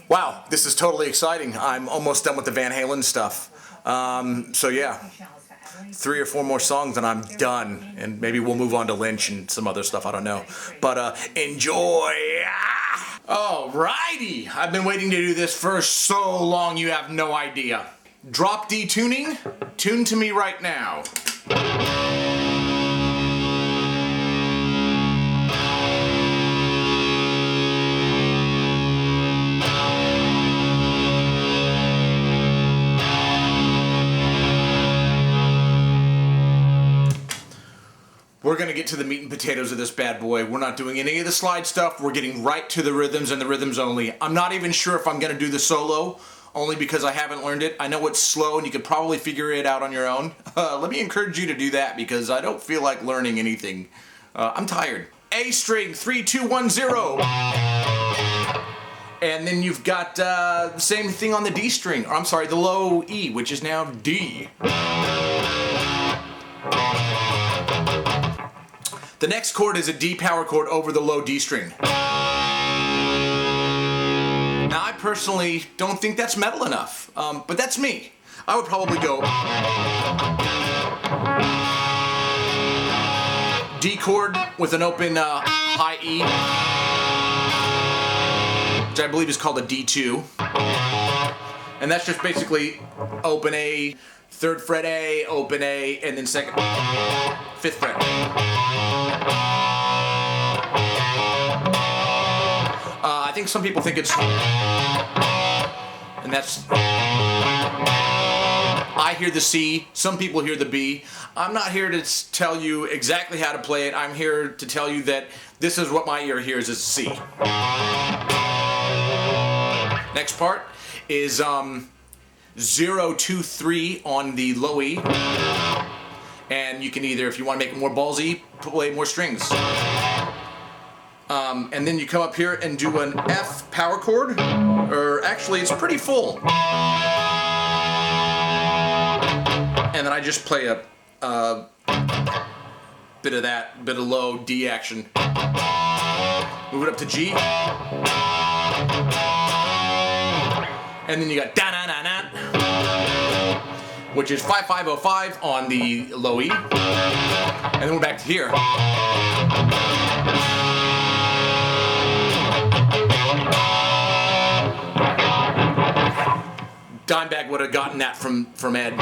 Wow, this is totally exciting. I'm almost done with the Van Halen stuff. So yeah, 3 or 4 more songs and I'm done. And maybe we'll move on to Lynch and some other stuff, I don't know. But enjoy! Alrighty! I've been waiting to do this for so long you have no idea. Drop D tuning, tune to me right now. We're going to get to the meat and potatoes of this bad boy. We're not doing any of the slide stuff. We're getting right to the rhythms and the rhythms only. I'm not even sure if I'm going to do the solo, only because I haven't learned it. I know it's slow and you could probably figure it out on your own. Let me encourage you to do that because I don't feel like learning anything. I'm tired. A string, 3, 2, 1, 0. And then you've got the same thing on the D string. Or I'm sorry, the low E, which is now D. The next chord is a D power chord over the low D string. Now I personally don't think that's metal enough, but that's me. I would probably go D chord with an open high E, which I believe is called a D2. And that's just basically open A, 3rd fret A, open A, and then 5th fret. I think some people think it's, and that's, I hear the C, some people hear the B. I'm not here to tell you exactly how to play it. I'm here to tell you that this is what my ear hears as C. Next part is 0, 2, 3 on the low E. And you can either, if you want to make it more ballsy, play more strings. And then you come up here and do an F power chord, or actually it's pretty full. And then I just play a bit of that, bit of low D action. Move it up to G. And then you got da-na-na-na, which is 5-5-0-5 on the low E. And then we're back to here. Dimebag would have gotten that from Ed.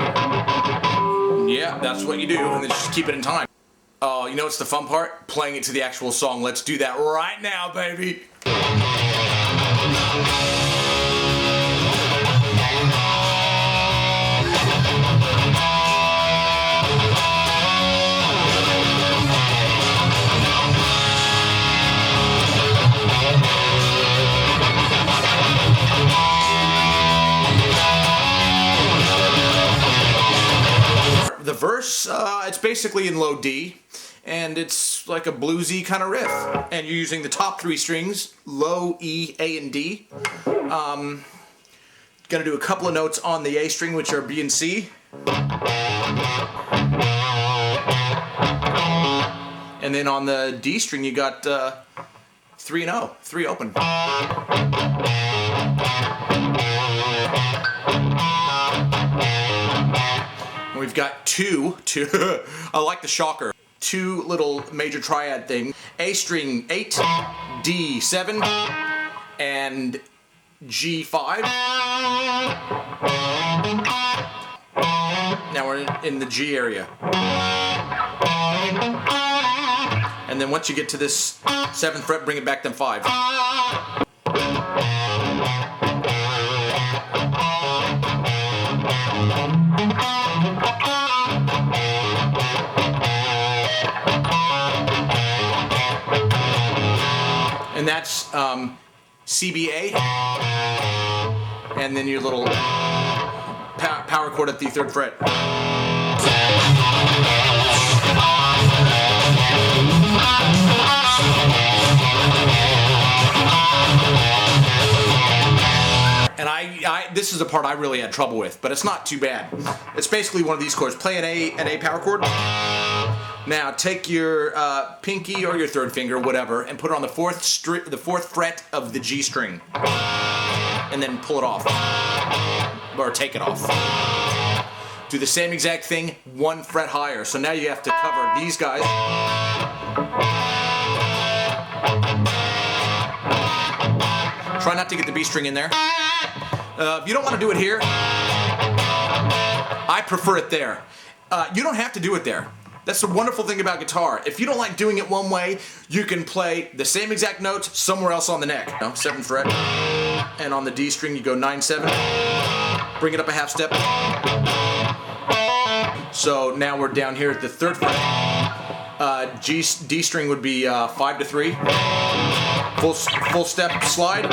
Yeah, that's what you do, and then just keep it in time. Oh, you know what's the fun part? Playing it to the actual song. Let's do that right now, baby. The verse, it's basically in low D, and it's like a bluesy kind of riff. And you're using the top 3 strings, low, E, A, and D. Gonna do a couple of notes on the A string, which are B and C. And then on the D string, you got 3 and O, 3 open. We've got two, I like the shocker, 2 little major triad things. A string 8, D 7, and G5. Now we're in the G area. And then once you get to this 7th fret, bring it back to 5. And that's CBA, and then your little power chord at the 3rd fret. And this is the part I really had trouble with, but it's not too bad. It's basically one of these chords. Play an A power chord. Now take your pinky or your 3rd finger, whatever, and put it on the 4th fret of the G string. and then pull it off. Or take it off. Do the same exact thing, 1 fret higher. So now you have to cover these guys. Try not to get the B string in there. If you don't want to do it here, I prefer it there. You don't have to do it there. That's the wonderful thing about guitar. If you don't like doing it one way, you can play the same exact notes somewhere else on the neck. 7th fret. And on the D string, you go 9-7. Bring it up a half step. So now we're down here at the 3rd fret. D string would be 5-3. Full step slide.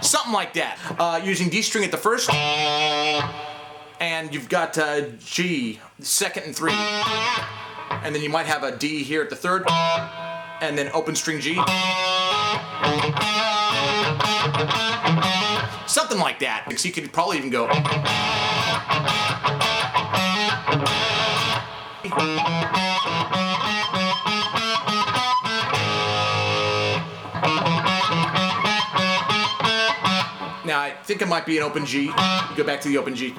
Something like that. Using D string at the 1st, and you've got G, 2nd and 3, and then you might have a D here at the 3rd, and then open string G. Something like that. So you could probably even go. Now I think it might be an open G. You go back to the open G.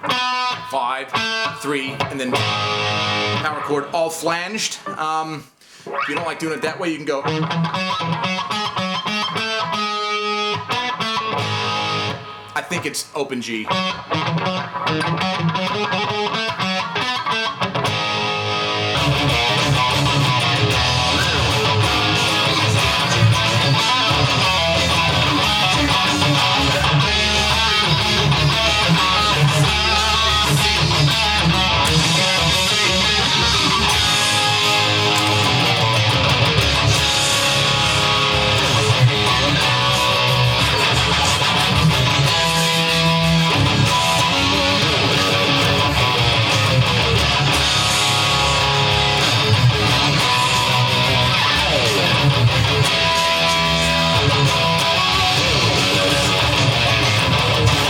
5, 3, and then power chord all flanged. If you don't like doing it that way, you can go. I think it's open G.